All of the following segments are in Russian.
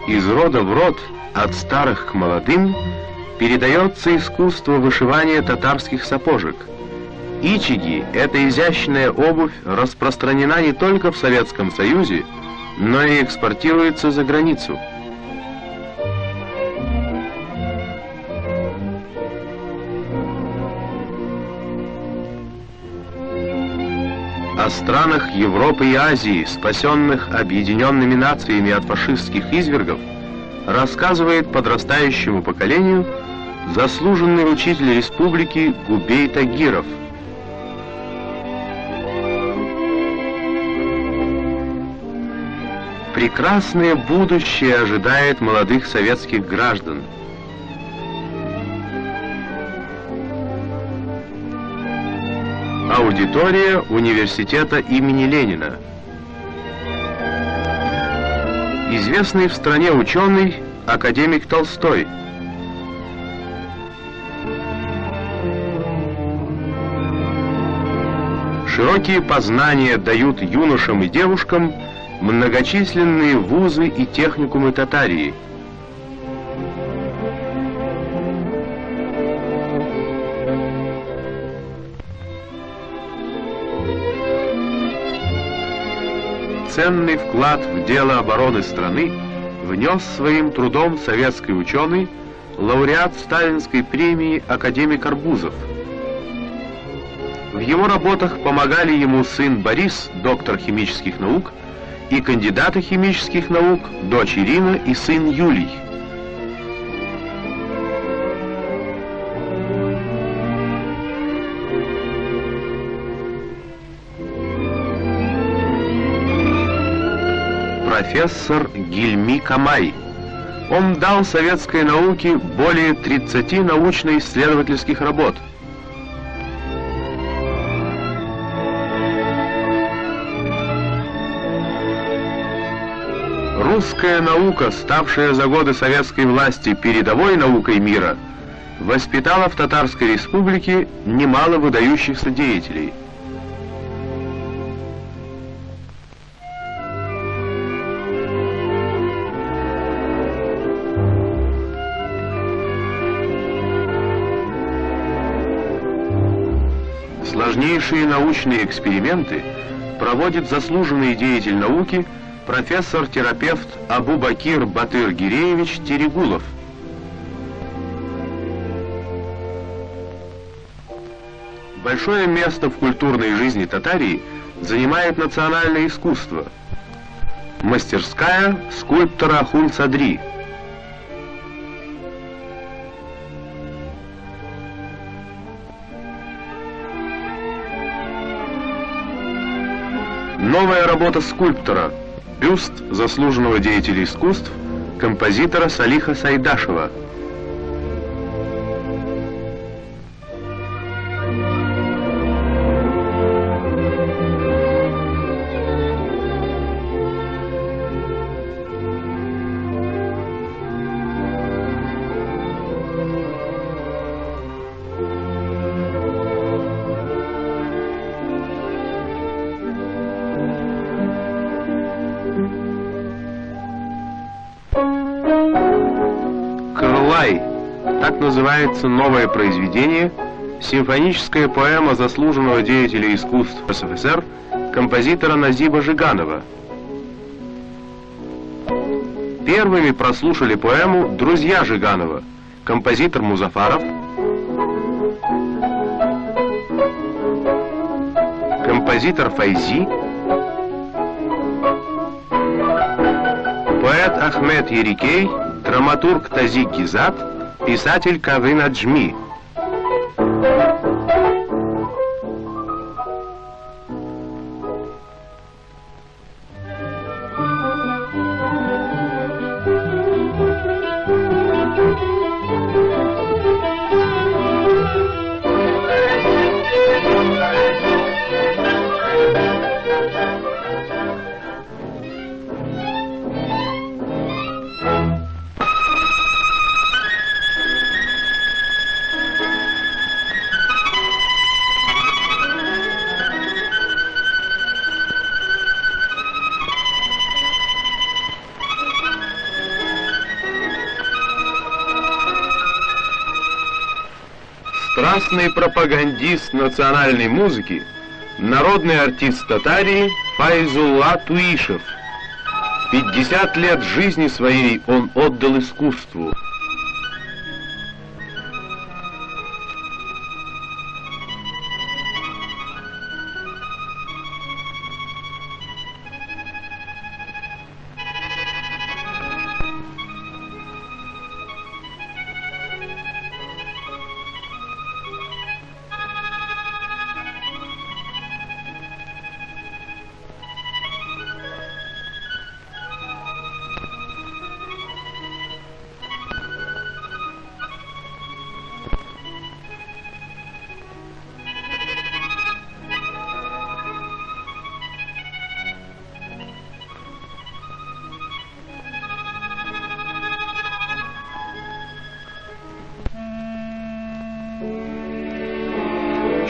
Из рода в род, от старых к молодым, передается искусство вышивания татарских сапожек. Ичиги, эта изящная обувь, распространена не только в Советском Союзе, но и экспортируется за границу. О странах Европы и Азии, спасенных объединенными нациями от фашистских извергов, рассказывает подрастающему поколению заслуженный учитель республики Губей Тагиров. Прекрасное будущее ожидает молодых советских граждан. Аудитория университета имени Ленина. Известный в стране ученый, академик Толстой. Широкие познания дают юношам и девушкам многочисленные вузы и техникумы Татарии. Ценный вклад в дело обороны страны внес своим трудом советский ученый, лауреат Сталинской премии академик Арбузов. В его работах помогали ему сын Борис, доктор химических наук, и кандидаты химических наук, дочь Ирина и сын Юлий. Профессор Гильми Камай. Он дал советской науке более 30 научно-исследовательских работ. Русская наука, ставшая за годы советской власти передовой наукой мира, воспитала в Татарской Республике немало выдающихся деятелей. Сложнейшие научные эксперименты проводит заслуженный деятель науки, профессор-терапевт Абу-Бакир Батыр-Гиреевич Терегулов. Большое место в культурной жизни Татарии занимает национальное искусство. Мастерская скульптора Ахун Садри. Новая работа скульптора. Бюст заслуженного деятеля искусств, композитора Салиха Сайдашева. Так называется новое произведение, симфоническая поэма заслуженного деятеля искусств СССР, композитора Назиба Жиганова. Первыми прослушали поэму друзья Жиганова, композитор Музафаров, композитор Файзи, поэт Ахмед Ерикей, драматург Тазик Гизат, писатель Кавын Аджми. Страстный пропагандист национальной музыки, народный артист Татарии Файзулла Туишев. 50 лет жизни своей он отдал искусству.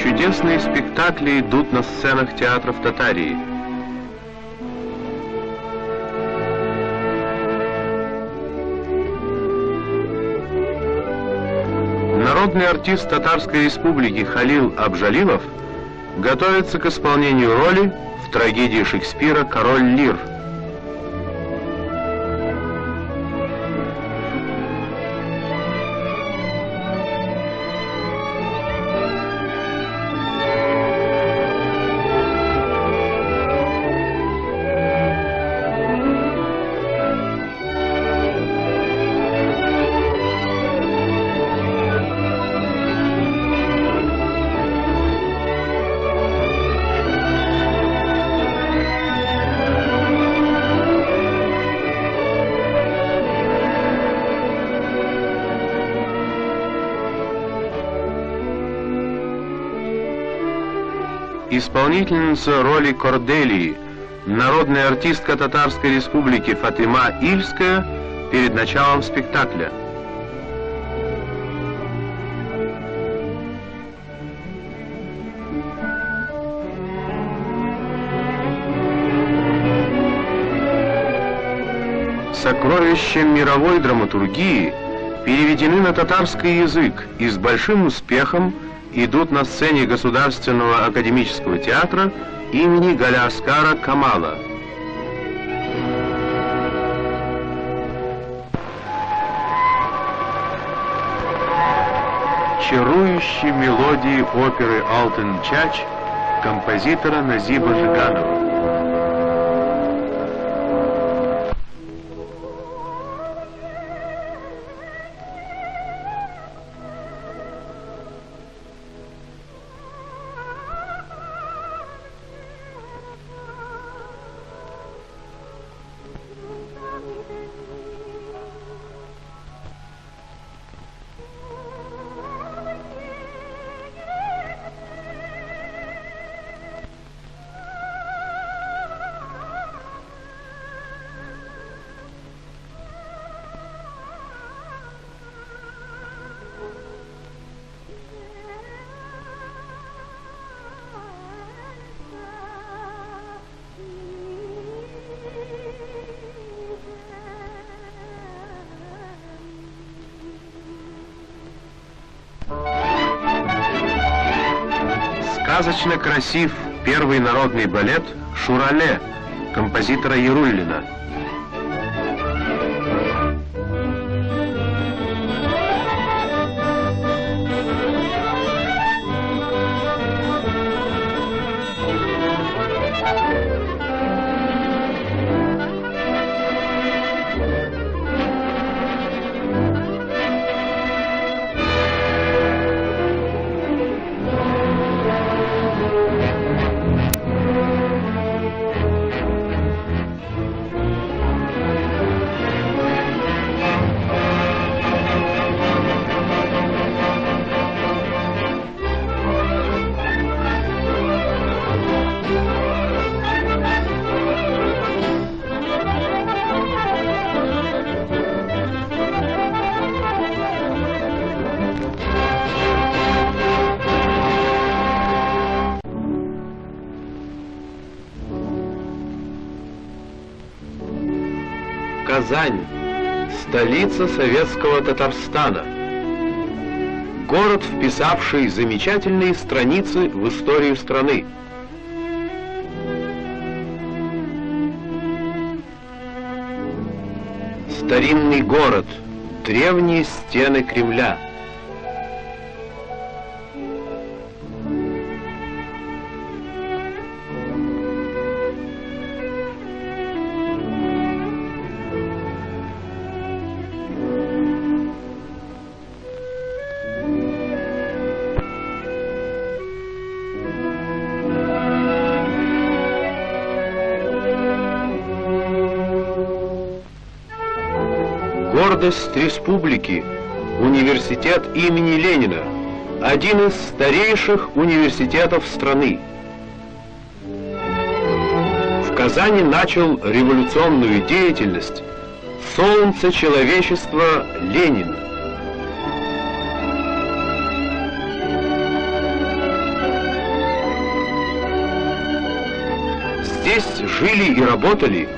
Чудесные спектакли идут на сценах театров Татарии. Народный артист Татарской Республики Халил Абжалилов готовится к исполнению роли в трагедии Шекспира «Король Лир». Исполнительница роли Корделии, народная артистка Татарской Республики Фатыма Ильская перед началом спектакля. Сокровища мировой драматургии переведены на татарский язык и с большим успехом идут на сцене Государственного академического театра имени Галяскара Камала. Чарующие мелодии оперы «Алтын Чач» композитора Назиба Жиганова. Сказочно красив первый народный балет «Шурале» композитора Яруллина. Казань, столица советского Татарстана. город, вписавший замечательные страницы в историю страны. Старинный город, древние стены Кремля. Гордость республики, университет имени Ленина, один из старейших университетов страны. В Казани начал революционную деятельность солнце человечества Ленин. Здесь жили и работали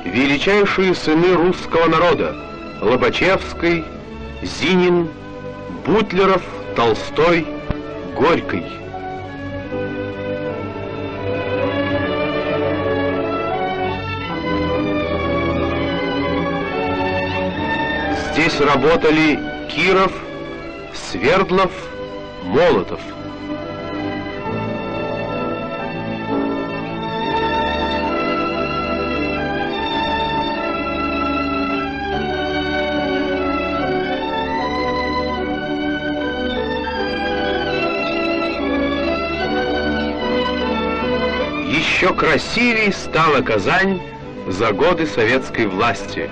величайшие сыны русского народа: Лобачевский, Зинин, Бутлеров, Толстой, Горький. Здесь работали Киров, Свердлов, Молотов. Еще красивей стала Казань за годы советской власти.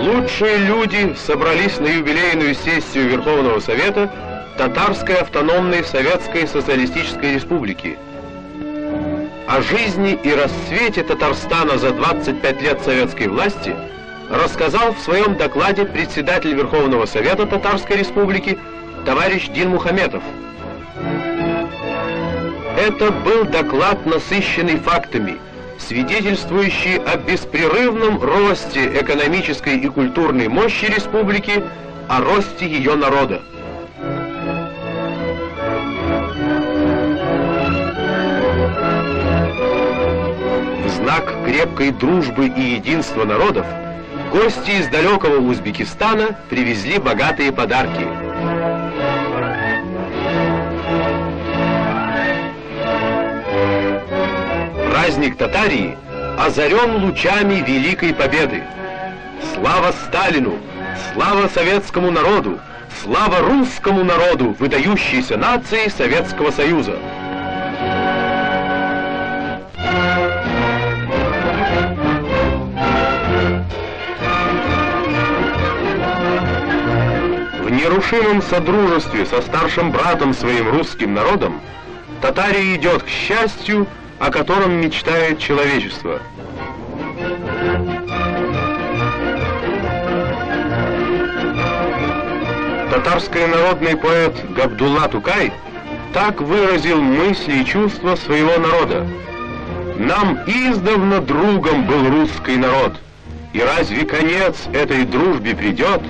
Лучшие люди собрались на юбилейную сессию Верховного Совета Татарской автономной Советской Социалистической Республики. О жизни и расцвете Татарстана за 25 лет советской власти рассказал в своем докладе председатель Верховного Совета Татарской Республики товарищ Динмухаметов. Это был доклад, насыщенный фактами, свидетельствующий о беспрерывном росте экономической и культурной мощи республики, о росте ее народа. В знак крепкой дружбы и единства народов гости из далекого Узбекистана привезли богатые подарки. Праздник Татарии озарен лучами Великой Победы. Слава Сталину! Слава советскому народу! Слава русскому народу, выдающейся нации Советского Союза! В нерушимом содружестве со старшим братом своим русским народом Татария идет к счастью, о котором мечтает человечество. Татарский народный поэт Габдулла Тукай так выразил мысли и чувства своего народа: «Нам издавна другом был русский народ, и разве конец этой дружбе придет?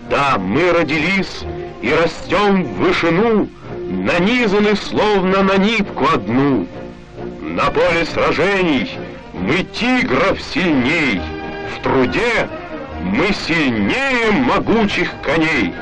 Да, мы родились и растем в вышину, нанизаны словно на нитку одну. На поле сражений мы тигров сильней, в труде мы сильнее могучих коней».